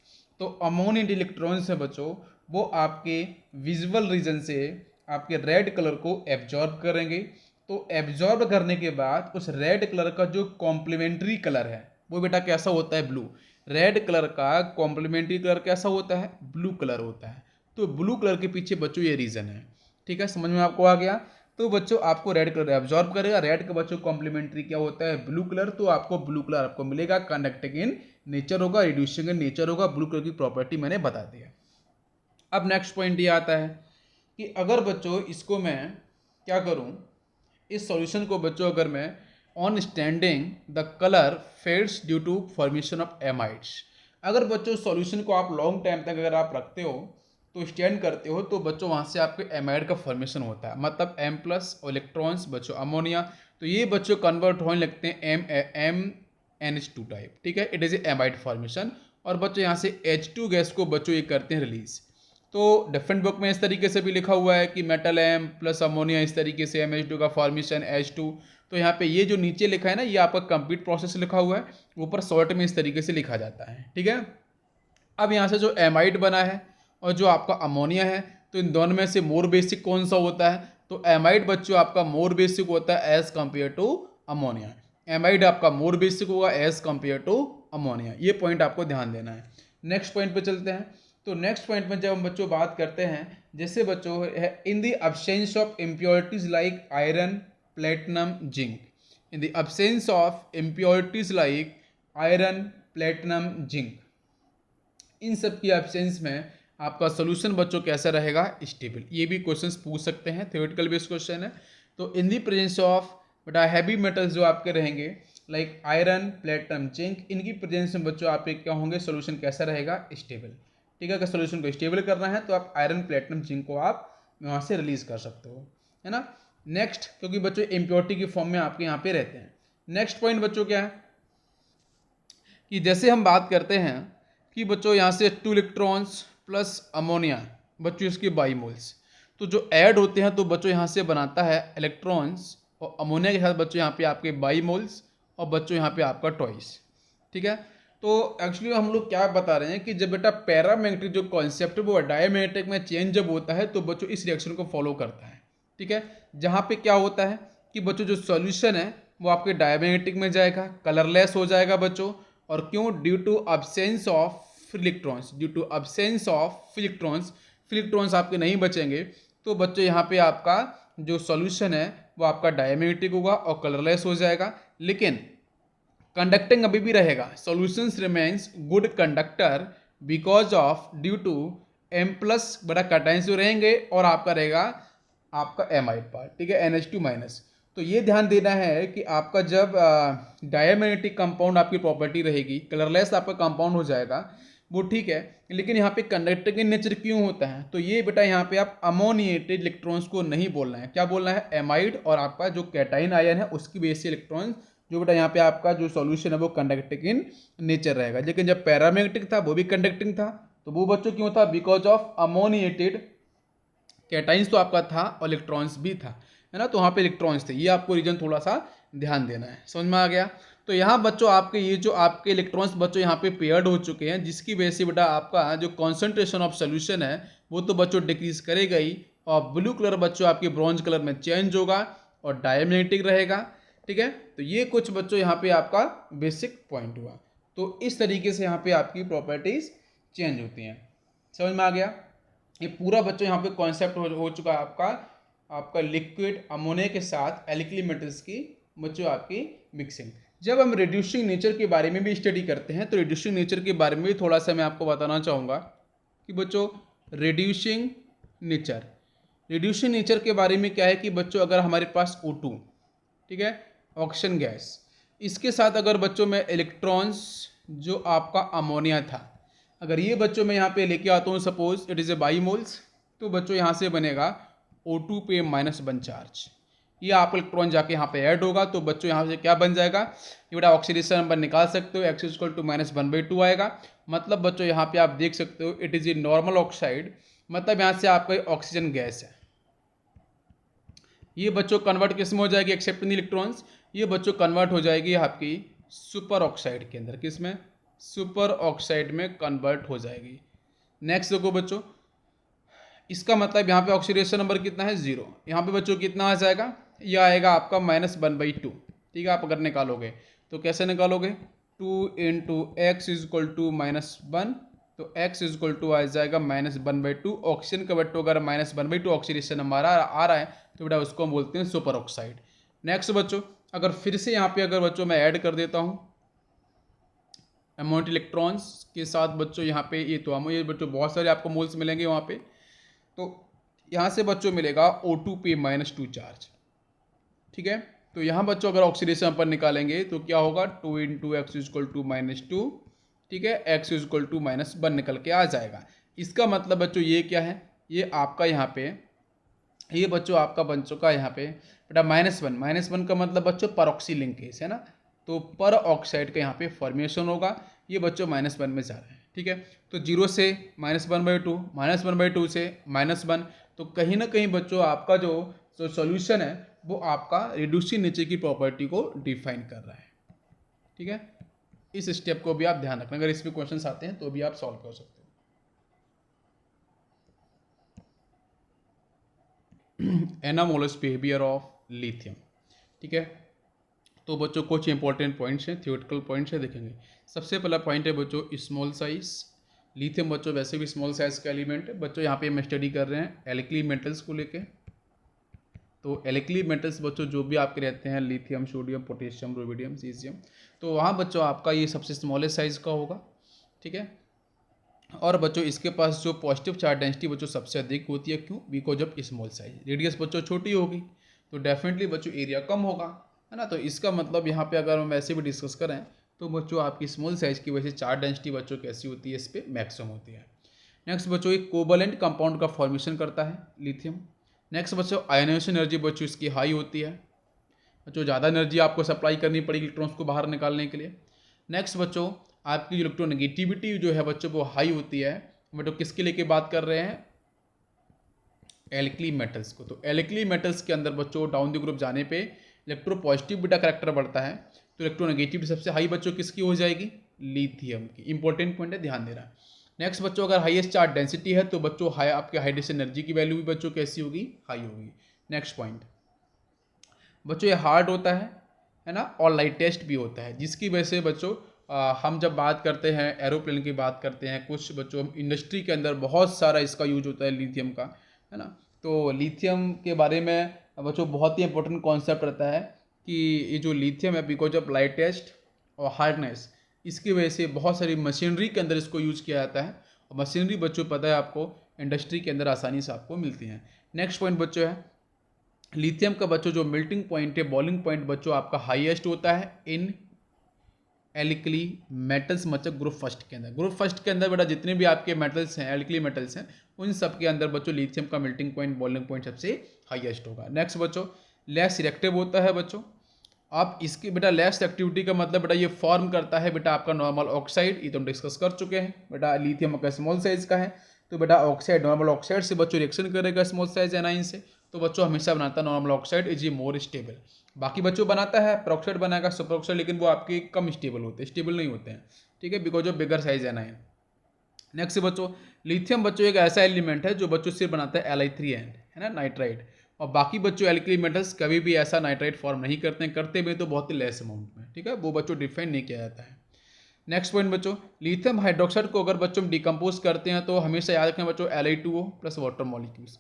तो अमोनिएटेड इलेक्ट्रॉन्स है बच्चों, वो आपके विजुअल रीजन से आपके रेड कलर को एब्जॉर्ब करेंगे। तो एब्जॉर्ब करने के बाद उस रेड कलर का जो कॉम्प्लीमेंट्री कलर है वो बेटा कैसा होता है, ब्लू। रेड कलर का कॉम्प्लीमेंट्री कलर कैसा होता है, ब्लू कलर होता है। तो ब्लू कलर के पीछे बच्चों ये रीज़न है, ठीक है, समझ में आपको आ गया। तो बच्चों आपको रेड कलर एब्जॉर्ब करेगा, रेड का बच्चों कॉम्प्लीमेंट्री क्या होता है, ब्लू कलर। तो आपको ब्लू कलर आपको मिलेगा, कंडक्टिंग इन नेचर होगा, रिड्यूसिंग इन नेचर होगा, ब्लू कलर की प्रॉपर्टी मैंने बता दिया। अब नेक्स्ट पॉइंट ये आता है कि अगर बच्चों इसको मैं क्या करूं, इस सॉल्यूशन को बच्चों अगर मैं on standing the colour fades due to formation of amides, अगर बच्चों सॉल्यूशन को आप लॉन्ग टाइम तक अगर आप रखते हो तो स्टैंड करते हो, तो बच्चों वहाँ से आपके एमाइड का फॉर्मेशन होता है। मतलब M+ और इलेक्ट्रॉन्स बच्चों अमोनिया तो ये बच्चों कन्वर्ट होने लगते हैं MnH2 टाइप, ठीक है, it is a amide formation. और बच्चों यहाँ से H2 गैस को बच्चों ये करते हैं रिलीज। तो डिफरेंट बुक में इस तरीके से भी लिखा हुआ है कि मेटल M प्लस अमोनिया इस तरीके से MH2 का फॉर्मेशन H2। तो यहाँ पे ये जो नीचे लिखा है ना, ये आपका कंप्लीट प्रोसेस लिखा हुआ है, ऊपर शॉर्ट में इस तरीके से लिखा जाता है, ठीक है। अब यहाँ से जो एमाइड बना है और जो आपका अमोनिया है, तो इन दोनों में से मोर बेसिक कौन सा होता है? तो एमाइड बच्चों आपका मोर बेसिक होता है as compare to ammonia. Amide आपका मोर बेसिक होगा एज कंपेयर टू अमोनिया। ये पॉइंट आपको ध्यान देना है। नेक्स्ट पॉइंट पे चलते हैं। तो नेक्स्ट पॉइंट में जब हम बच्चों बात करते हैं, जैसे बच्चों है in the absence of impurities like iron, platinum, zinc. In the absence of impurities like iron, platinum, zinc, इन सब की एब्सेंस में आपका सोल्यूशन बच्चों कैसा रहेगा? स्टेबल। ये भी क्वेश्चंस पूछ सकते हैं, थ्योरेटिकल बेस्ड क्वेश्चन है। तो इन दी प्रेजेंस ऑफ बेटा हैवी मेटल्स जो आपके रहेंगे लाइक आयरन, प्लेटिनम, जिंक, इनकी प्रेजेंस में बच्चों आपके क्या होंगे? सोल्यूशन कैसा रहेगा? स्टेबल, ठीक है। अगर सोल्यूशन को स्टेबल करना है तो आप आयरन, प्लेटिनम, जिंक को आप वहाँ से रिलीज कर सकते हो, है ना। नेक्स्ट, क्योंकि बच्चों इम्प्योरिटी की फॉर्म में आपके यहाँ पे रहते हैं। नेक्स्ट पॉइंट बच्चों क्या है कि जैसे हम बात करते हैं कि बच्चों यहाँ से 2 इलेक्ट्रॉन्स प्लस अमोनिया बच्चों इसके बाईमोल्स, तो जो ऐड होते हैं तो बच्चों यहाँ से बनाता है इलेक्ट्रॉन्स, और अमोनिया के साथ बच्चों यहाँ पे आपके बाईमोल्स, और बच्चों यहाँ पे आपका टॉइस, ठीक है। तो एक्चुअली हम लोग क्या बता रहे हैं कि जब बेटा पैरामैग्नेटिक जो कॉन्सेप्ट है वो डायमैग्नेटिक में चेंज जब होता है तो बच्चों इस रिएक्शन को फॉलो करता है, ठीक है। जहाँ पे क्या होता है कि बच्चों जो सॉल्यूशन है वो आपके डायमैग्नेटिक में जाएगा, कलरलेस हो जाएगा बच्चों। और क्यों? Due to absence of electrons, due to absence of electrons आपके नहीं बचेंगे। तो बच्चों यहाँ पे आपका जो सॉल्यूशन है वो आपका डायमैग्नेटिक होगा और कलरलेस हो जाएगा, लेकिन कंडक्टिंग अभी भी रहेगा। Solutions remains good conductor because of due to M plus बड़ा कैटायंस जो रहेंगे, और आपका रहेगा आपका एमाइड पार्ट, ठीक है, NH2 माइनस। तो ये ध्यान देना है कि आपका जब डायमैग्नेटिक कंपाउंड आपकी प्रॉपर्टी रहेगी, कलरलेस आपका कंपाउंड हो जाएगा वो, ठीक है, लेकिन यहाँ पे कंडक्टिंग इन नेचर क्यों होता है? तो ये बेटा यहाँ पे आप अमोनिएटेड इलेक्ट्रॉन्स को नहीं बोलना है, क्या बोलना है? एमाइड, और आपका जो कैटाइन आयन है उसकी बेस से इलेक्ट्रॉन्स, जो बेटा यहाँ पे आपका जो सॉल्यूशन है वो कंडक्टिंग इन नेचर रहेगा। लेकिन जब पैरामैग्नेटिक था वो भी कंडक्टिंग था, तो वो बच्चों क्यों था? बिकॉज ऑफ अमोनिएटेड कैटाइंस तो आपका था और इलेक्ट्रॉन्स भी था, है ना। तो वहाँ पे इलेक्ट्रॉन्स थे, ये आपको रीजन थोड़ा सा ध्यान देना है, समझ में आ गया। तो यहाँ बच्चों आपके ये जो आपके इलेक्ट्रॉन्स बच्चों यहाँ पे पेयर्ड हो चुके हैं, जिसकी वजह से बेटा आपका जो कॉन्सेंट्रेशन ऑफ सोल्यूशन है वो तो बच्चों डिक्रीज करेगा ही, और ब्लू कलर बच्चों आपके ब्रॉन्ज कलर में चेंज होगा और डायमैग्नेटिक रहेगा, ठीक है। तो ये कुछ बच्चों यहाँ पे आपका बेसिक पॉइंट हुआ। तो इस तरीके से यहाँ पे आपकी प्रॉपर्टीज चेंज होती हैं, समझ में आ गया। ये पूरा बच्चों यहाँ पे कॉन्सेप्ट हो चुका है आपका लिक्विड अमोनिया के साथ एल्कली मेटल्स की बच्चों आपकी मिक्सिंग। जब हम रिड्यूसिंग नेचर के बारे में भी स्टडी करते हैं तो रिड्यूसिंग नेचर के बारे में भी थोड़ा सा मैं आपको बताना चाहूँगा कि बच्चों रिड्यूसिंग नेचर के बारे में क्या है कि बच्चों अगर हमारे पास O2, ठीक है, ऑक्सीजन गैस, इसके साथ अगर बच्चों में इलेक्ट्रॉन्स जो आपका अमोनिया था, अगर ये बच्चों मैं यहाँ पे लेके आता हूँ, सपोज इट इज़ ए बाईमोल्स, तो बच्चों यहाँ से बनेगा O2 पे -1 चार्ज। ये आप इलेक्ट्रॉन जाके यहाँ पे ऐड होगा, तो बच्चों यहाँ से क्या बन जाएगा? ये बेटा ऑक्सीडेशन नंबर निकाल सकते हो, X = -1/2 आएगा। मतलब बच्चों यहाँ पे आप देख सकते हो it is a normal oxide, मतलब यहाँ से आपका ऑक्सीजन गैस है। ये बच्चों कन्वर्ट किस में हो जाएगी? एक्सेप्टिंग इलेक्ट्रॉन्स, ये बच्चों कन्वर्ट हो जाएगी आपकी सुपर ऑक्साइड के अंदर। किस में? सुपर ऑक्साइड में कन्वर्ट हो जाएगी। नेक्स्ट देखो बच्चों, इसका मतलब यहाँ पे ऑक्सीडेशन नंबर कितना है? 0। यहाँ पे बच्चों कितना आ जाएगा? यह आएगा आपका -1/2, ठीक है। आप अगर निकालोगे तो कैसे निकालोगे? 2 × x = -1, तो x = आ जाएगा -1/2। ऑक्सीजन का बट्टो अगर -1/2 ऑक्सीडेशन नंबर आ रहा है तो बेटा उसको हम बोलते हैं सुपर ऑक्साइड। नेक्स्ट बच्चों, अगर फिर से यहाँ पे अगर बच्चों मैं ऐड कर देता हूँ अमाउंट इलेक्ट्रॉन्स के साथ बच्चों, यहाँ पे ये तो ये बच्चों बहुत सारे आपको मोल्स मिलेंगे वहाँ पे, तो यहाँ से बच्चों मिलेगा O2 पे -2 चार्ज, ठीक है। तो यहाँ बच्चों अगर ऑक्सीडेशन पर निकालेंगे तो क्या होगा? 2 × x = -2, ठीक है, x = -1 निकल के आ जाएगा। इसका मतलब बच्चों ये क्या है? ये आपका यहाँ पे ये बच्चों आपका बन चुका है यहाँ पे बेटा -1 का मतलब बच्चों परऑक्सी लिंकेज है ना, तो पर ऑक्साइड का यहाँ पे फॉर्मेशन होगा, ये बच्चों -1 में जा रहा है। ठीक है, तो 0 से -1/2, -1/2 से -1, तो कहीं ना कहीं बच्चों आपका जो सॉल्यूशन है वो आपका रिड्यूसिंग नेचर की प्रॉपर्टी को डिफाइन कर रहा है। ठीक है, इस स्टेप को भी आप ध्यान रखना, अगर इसमें क्वेश्चंस आते हैं तो भी आप सॉल्व कर सकते हो। Anomalous behaviour of lithium. ठीक है, तो बच्चों कुछ इंपॉर्टेंट पॉइंट्स हैं, थियोरेटिकल पॉइंट्स हैं, देखेंगे। सबसे पहला पॉइंट है बच्चों स्मॉल साइज। लिथियम बच्चों वैसे भी स्मॉल साइज का एलिमेंट है बच्चों, यहाँ पे हम स्टडी कर रहे हैं एल्कली मेटल्स को लेके। तो एल्कली मेटल्स बच्चों जो भी आपके रहते हैं lithium, sodium, potassium, rubidium, caesium, तो वहाँ बच्चों आपका ये सबसे स्मॉलेस्ट साइज का होगा। ठीक है, और बच्चों इसके पास जो पॉजिटिव चार्ज डेंसिटी बच्चों सबसे अधिक होती है, क्यों? Because of small size. Radius बच्चों छोटी होगी तो डेफिनेटली बच्चों एरिया कम होगा, है ना। तो इसका मतलब यहाँ पे अगर हम ऐसे भी डिस्कस करें तो बच्चों आपकी स्मॉल साइज की वजह से चार्ज डेंसिटी बच्चों कैसी होती है, इस पर मैक्सिमम होती है। नेक्स्ट बच्चों एक कोवलेंट कंपाउंड का फॉर्मेशन करता है लिथियम। नेक्स्ट बच्चों आयनाइजेशन एनर्जी बच्चों इसकी हाई होती है, बच्चों ज़्यादा एनर्जी आपको सप्लाई करनी पड़ेगी इलेक्ट्रॉन्स को बाहर निकालने के लिए। नेक्स्ट बच्चों आपकी जो इलेक्ट्रोनेगेटिविटी जो है बच्चों वो हाई होती है, बच्चों किसके लेके बात कर रहे हैं? एल्कली मेटल्स को। तो एल्कली मेटल्स के अंदर बच्चों डाउन द ग्रुप जाने पे इलेक्ट्रो पॉजिटिव बीटा करेक्टर बढ़ता है, तो इलेक्ट्रोनेगेटिविटी सबसे हाई बच्चों किसकी हो जाएगी? लिथियम की। इंपॉर्टेंट पॉइंट है, ध्यान देना। नेक्स्ट बच्चों अगर हाईएस्ट चार्ज डेंसिटी है तो बच्चों हाई आपके हाइड्रेशन एनर्जी की वैल्यू भी बच्चों कैसी होगी? हाई होगी। नेक्स्ट पॉइंट बच्चों ये हार्ड होता है ना, और लाइटेस्ट भी होता है, जिसकी वजह से बच्चों हम जब बात करते हैं एरोप्लेन की बात करते हैं, कुछ बच्चों इंडस्ट्री के अंदर बहुत सारा इसका यूज होता है लिथियम का, है ना। तो लिथियम के बारे में बच्चों बहुत ही इंपॉर्टेंट कॉन्सेप्ट रहता है कि ये जो लिथियम है बिकॉज ऑफ लाइटेस्ट और हार्डनेस, इसकी वजह से बहुत सारी मशीनरी के अंदर इसको यूज़ किया जाता है, और मशीनरी बच्चों पता है आपको इंडस्ट्री के अंदर आसानी से आपको मिलती हैं। नेक्स्ट पॉइंट बच्चों है लिथियम का बच्चों जो मेल्टिंग पॉइंट है, बॉइलिंग पॉइंट बच्चों आपका हाईएस्ट होता है इन एल्कली मेटल्स मतलब ग्रुप फर्स्ट के अंदर। ग्रुप फर्स्ट के अंदर बेटा जितने भी आपके मेटल्स हैं, एल्कली मेटल्स हैं, उन सब के अंदर बच्चों लिथियम का मेल्टिंग पॉइंट, बॉइलिंग पॉइंट सबसे हाईएस्ट होगा। नेक्स्ट बच्चों लेस रिएक्टिव होता है बच्चों। आप इसकी बेटा लेस एक्टिविटी का मतलब बेटा ये फॉर्म करता है बेटा आपका नॉर्मल ऑक्साइड, ये तो हम डिस्कस कर चुके हैं। बेटा लिथियम आपका स्मॉल साइज का है, तो बेटा ऑक्साइड नॉर्मल ऑक्साइड से बच्चों रिएक्शन करेगा स्मॉल साइज एनाइन से, तो बच्चों हमेशा बनाता है normal oxide is a more stable. बाकी बच्चों बनाता है पेरोक्साइड बनाएगा, सुपर ऑक्साइड, लेकिन वो आपके कम स्टेबल होते हैं, स्टेबल नहीं होते हैं। ठीक है, because of bigger size A9. Next बच्चों लिथियम बच्चों एक ऐसा एलिमेंट है जो बच्चों सिर्फ बनाता है Li3N, है ना, नाइट्राइड। और बाकी बच्चों एल्कली मेटल्स कभी भी ऐसा नाइट्राइड फॉर्म नहीं करते हैं, करते भी तो बहुत ही लेस अमाउंट में। ठीक है, वो बच्चों डिफाइन नहीं किया जाता है। नेक्स्ट पॉइंट बच्चों लिथियम हाइड्रोक्साइड को अगर बच्चों डिकम्पोज करते हैं तो हमेशा याद रखना बच्चों Li2O प्लस वाटर मॉलिक्यूल्स।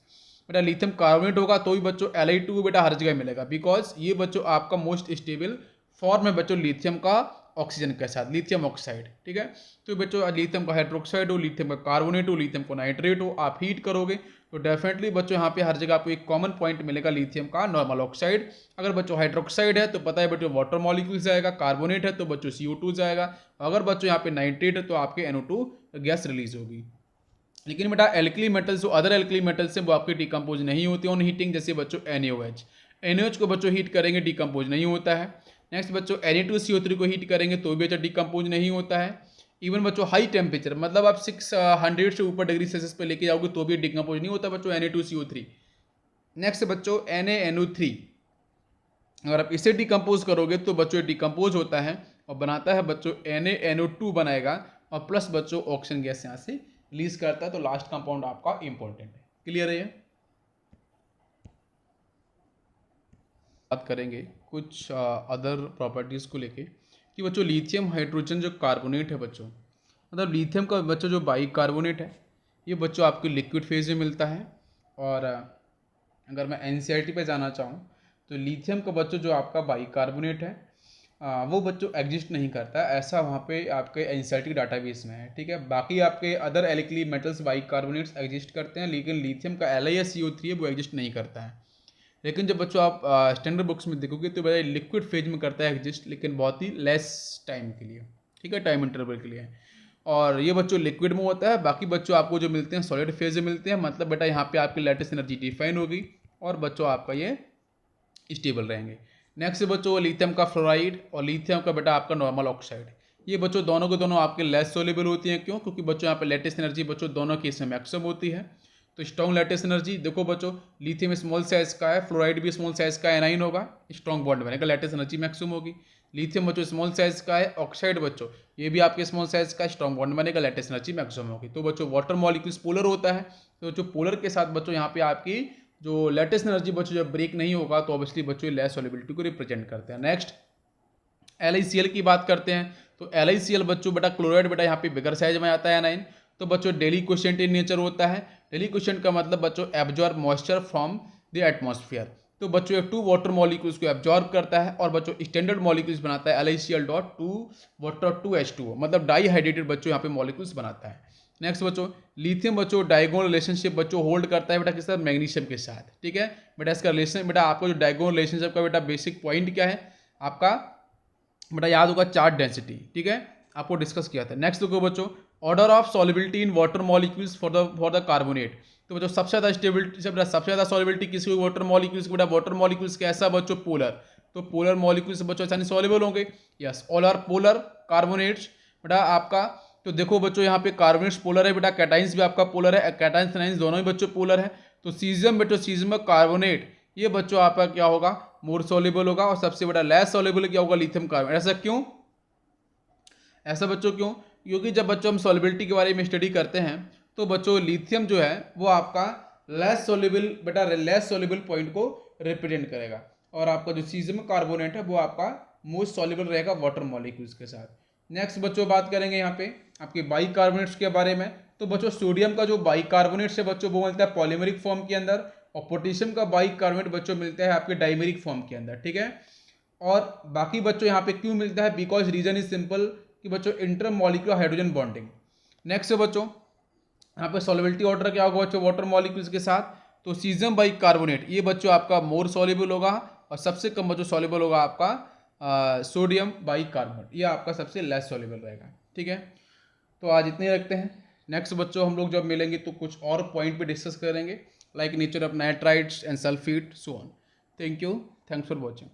बेटा लिथियम कार्बोनेट होगा तो भी बच्चों Li2O बेटा हर जगह मिलेगा, बिकॉज ये बच्चों आपका मोस्ट स्टेबल फॉर्म है बच्चों लिथियम का ऑक्सीजन के साथ, लिथियम ऑक्साइड। ठीक है, तो बच्चों लिथियम का हाइड्रोक्साइड हो, लिथियम का कार्बोनेट हो, लिथियम को नाइट्रेट हो, आप हीट करोगे तो डेफिनेटली बच्चों यहाँ पे हर जगह आपको एक कॉमन पॉइंट मिलेगा लिथियम का नॉर्मल ऑक्साइड। अगर बच्चों हाइड्रोक्साइड है तो पता है बच्चों वाटर मॉलिक्यूल जाएगा, कार्बोनेट है तो बच्चों CO2 जाएगा, अगर बच्चों यहाँ पे नाइट्रेट है तो आपके NO2 गैस रिलीज होगी। लेकिन बेटा एल्कली मेटल्स जो अदर एल्कली मेटल्स हैं वो आपके डिकम्पोज नहीं होते ऑन हीटिंग, जैसे बच्चों NaOH को बच्चों हीट करेंगे डिकम्पोज नहीं होता है। नेक्स्ट बच्चों Na2CO3 को हीट करेंगे तो भी बच्चों डिकम्पोज नहीं होता है। इवन बच्चों हाई टेम्परेचर मतलब आप 600 से ऊपर डिग्री सेल्सियस पे लेके जाओगे तो भी डिकम्पोज नहीं होता बच्चों Na2CO3। नेक्स्ट बच्चों NaNO3, अगर आप इसे डिकम्पोज करोगे तो बच्चों डिकम्पोज होता है और बनाता है बच्चों NaNO2 बनाएगा, और प्लस बच्चों ऑक्सीजन गैस यहाँ से रिलीज करता है, तो लास्ट कंपाउंड आपका इंपॉर्टेंट है। क्लियर है? बात करेंगे कुछ अदर प्रॉपर्टीज़ को लेके कि बच्चों लिथियम हाइड्रोजन जो कार्बोनेट है बच्चों, मतलब लिथियम का बच्चों जो बाई कार्बोनेट है ये बच्चों आपको लिक्विड फेज में मिलता है। और अगर मैं NCERT पे जाना चाहूँ तो लिथियम का बच्चों जो आपका बाई कार्बोनेट है वो बच्चों एग्जिस्ट नहीं करता, ऐसा वहाँ पे आपके NCERT डाटाबेस में है। ठीक है, बाकी आपके other alkali metals by carbonates exist करते हैं, लेकिन लिथियम का LiSCO3 है वो एग्जिस्ट नहीं करता है। लेकिन जब बच्चों आप स्टैंडर्ड बुक्स में देखोगे तो बड़ा लिक्विड फेज में करता है एग्जिस्ट, लेकिन बहुत ही लेस टाइम के लिए। ठीक है, टाइम इंटरवल के लिए। और ये बच्चों लिक्विड में होता है, बाकी बच्चों आपको जो मिलते हैं सॉलिड फेज में मिलते हैं, मतलब बेटा यहाँ पे आपकी लेटेस्ट एनर्जी डिफाइन होगी और बच्चों आपका ये स्टेबल रहेंगे। नेक्स्ट बच्चों लिथियम का फ्लोराइड और लिथियम का बेटा आपका नॉर्मल ऑक्साइड, ये बच्चों दोनों के दोनों आपके लेस सोल्यूबल होती हैं। क्यों? क्योंकि बच्चों यहाँ पे लेटेस्ट एनर्जी बच्चों दोनों केस में मैक्सिमम होती है। तो स्ट्रॉन्ग लेटेस्ट एनर्जी देखो बच्चों, लिथियम स्मॉल साइज का है, फ्लोराइड भी स्मॉल साइज का एनाइन होगा, स्ट्रॉन्ग बॉन्ड बनेगा, लेटेस्ट एनर्जी मैक्सिमम होगी। लिथियम बच्चों स्मॉल साइज का है, ऑक्साइड बच्चों ये भी आपके स्मॉल साइज का, स्ट्रॉन्ग बॉन्ड बनेगा, लेटेस्ट एनर्जी मैक्सिमम होगी। तो बच्चों वाटर मॉलिक्यूल्स पोलर होता है, तो जो पोलर के साथ बच्चों यहाँ पे आपकी जो लेटेस्ट एनर्जी बच्चों जब ब्रेक नहीं होगा तो ऑब्वियसली बच्चों लेस सॉल्युबिलिटी को रिप्रेजेंट करते हैं। नेक्स्ट LiCl की बात करते हैं, तो LiCl बच्चों बेटा क्लोराइड बेटा यहाँ पे बिगर साइज में आता है एनाइन। तो बच्चों डेली क्वेश्चन इन नेचर होता है। डेली क्वेश्चन का मतलब बच्चों absorb moisture from the atmosphere. तो बच्चों एक 2 वाटर मॉलिक्यूल्स को एब्जॉर्ब करता है और बच्चों स्टैंडर्ड मॉलिक्यूल्स बनाता है LiCl डॉट 2 वाटर 2H2O, मतलब डाईहाइड्रेटेड बच्चों यहाँ पे मॉलिक्यूल्स बनाता है। नेक्स्ट बच्चों लिथियम बच्चों डायगोनल रिलेशनशिप बच्चों होल्ड करता है बेटा किसके साथ? मैग्नीशियम के साथ। ठीक है बेटा, इसका रिलेशन बेटा आपको जो डायगोनल रिलेशनशिप का बेटा बेसिक पॉइंट क्या है आपका बेटा याद होगा, चार्ज डेंसिटी। ठीक है, आपको डिस्कस किया था। नेक्स्ट देखो बच्चों order of solubility in water molecules for the carbonate. तो बच्चों सबसे ज़्यादा स्टेबिलिटी सबसे ज़्यादा सॉलिबिलिटी किसी वाटर मॉलिक्यूल्स बेटा, वाटर मॉलिक्यूल्स कैसा बच्चों? पोलर। तो पोलर मॉलिक्यूल्स बच्चों आसानी सॉल्युबल होंगे। Yes, all are polar carbonates बेटा आपका। तो देखो बच्चों यहाँ पे कार्बोनेट्स पोलर है बेटा, कैटाइंस भी आपका पोलर है, कैटाइंस एनाइंस दोनों ही बच्चों पोलर है। तो सीजियम बच्चों, सीजियम कार्बोनेट ये बच्चों आपका क्या होगा? मोर सॉल्युबल होगा। और सबसे बड़ा लेस सॉल्युबल क्या होगा? Lithium carbonate. ऐसा क्यों? ऐसा बच्चों क्यों? क्योंकि जब बच्चों हम सॉल्युबिलिटी के बारे में स्टडी करते हैं तो बच्चों लिथियम जो है वो आपका लेस सॉल्युबल बेटा, लेस सॉल्युबल पॉइंट को रिप्रेजेंट करेगा, और आपका जो सीजियम कार्बोनेट है वो आपका मोस्ट सॉल्युबल रहेगा वाटर मॉलिक्यूल्स के साथ। नेक्स्ट बच्चों बात करेंगे यहाँ पे आपके बाइकार्बोनेट्स के बारे में। तो बच्चों सोडियम का जो बाइकार्बोनेट्स है बच्चों वो मिलता है पॉलीमेरिक फॉर्म के अंदर, और पोटेशियम का बाइकार्बोनेट बच्चों मिलता है आपके डाइमेरिक फॉर्म के अंदर। ठीक है, और बाकी बच्चों यहाँ पे क्यों मिलता है? बिकॉज रीजन इज सिंपल कि बच्चों inter molecular hydrogen bonding. Next बच्चों यहाँ पे सॉल्युबिलिटी ऑर्डर क्या होगा बच्चों वाटर मॉलिक्यूल्स के साथ? तो सीजियम बाइकार्बोनेट ये बच्चों आपका मोर सॉल्युबल होगा, और सबसे कम बच्चों सॉल्युबल होगा आपका सोडियम बाइकार्बोनेट, ये आपका सबसे लेस सॉल्युबल रहेगा। ठीक है, तो आज इतने रखते हैं। नेक्स्ट बच्चों हम लोग जब मिलेंगे तो कुछ और पॉइंट पे डिस्कस करेंगे, like nature of nitrites and sulphate so on. Thank you, thanks for watching.